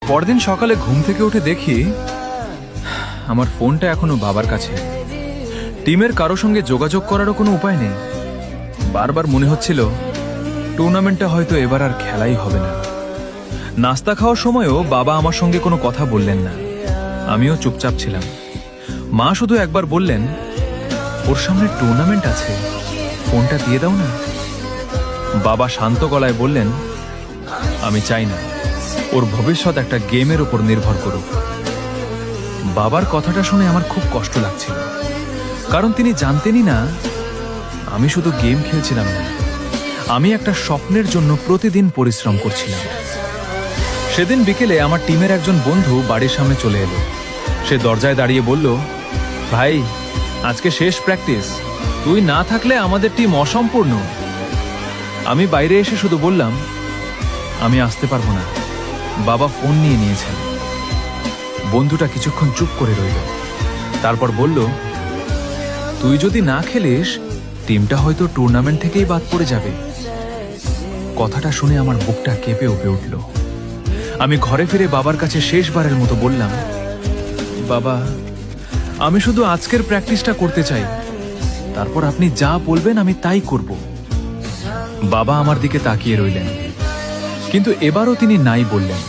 পরদিন সকালে ঘুম থেকে উঠে দেখি আমার ফোনটা এখনো বাবার কাছে। টিমের কারো সঙ্গে যোগাযোগ করারও কোনো উপায় নেই। বারবার মনে হচ্ছিল টুর্নামেন্টটা হয়তো এবার আর খেলাই হবে না। নাস্তা খাওয়ার সময়ও বাবা আমার সঙ্গে কোনো কথা বললেন না। আমিও চুপচাপ ছিলাম। মা শুধু একবার বললেন, ওর সামনে টুর্নামেন্ট আছে, ফোনটা দিয়ে দাও না। বাবা শান্ত গলায় বললেন, আমি চাই না ওর ভবিষ্যৎ একটা গেমের উপর নির্ভর করুক। বাবার কথাটা শুনে আমার খুব কষ্ট লাগছিল, কারণ তিনি জানতেনই না আমি শুধু গেম খেলছিলাম না, আমি একটা স্বপ্নের জন্য প্রতিদিন পরিশ্রম করছিলাম। সেদিন বিকেলে আমার টিমের একজন বন্ধু বাড়ির সামনে চলে এলো। সে দরজায় দাঁড়িয়ে বলল, ভাই, আজকে শেষ প্র্যাকটিস, তুই না থাকলে আমাদের টিম অসম্পূর্ণ। আমি বাইরে এসে শুধু বললাম, আমি আসতে পারবো না, বাবা ফোন নিয়ে নিয়েছেন। বন্ধুটা কিছুক্ষণ চুপ করে রইল, তারপর বলল, তুই যদি না খেলিস টিমটা হয়তো টুর্নামেন্ট থেকেই বাদ পড়ে যাবে। কথাটা শুনে আমার বুকটা কেঁপে উঠল। আমি ঘরে ফিরে বাবার কাছে শেষবারের মতো বললাম, বাবা, আমি শুধু আজকের প্র্যাকটিসটা করতে চাই, তারপর আপনি যা বলবেন আমি তাই করব। বাবা আমার দিকে তাকিয়ে রইলেন, কিন্তু এবারও তিনি নাই বললেন।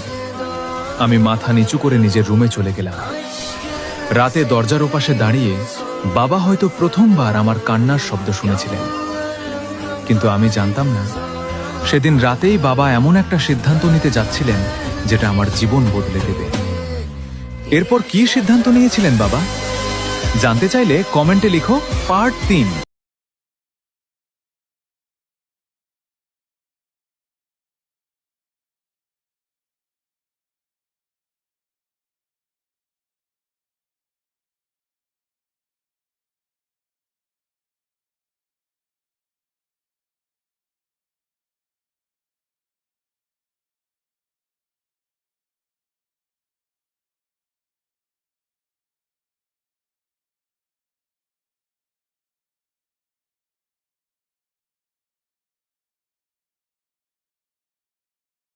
আমি মাথা নিচু করে নিজের রুমে চলে গেলাম। রাতে দরজার ওপাশে দাঁড়িয়ে বাবা হয়তো প্রথমবার আমার কান্নার শব্দ শুনেছিলেন, কিন্তু আমি জানতাম না সেদিন রাতেই বাবা এমন একটা সিদ্ধান্ত নিতে যাচ্ছিলেন যেটা আমার জীবন বদলে দেবে। এরপর কি সিদ্ধান্ত নিয়েছিলেন বাবা? জানতে চাইলে কমেন্টে লিখো পার্ট 3।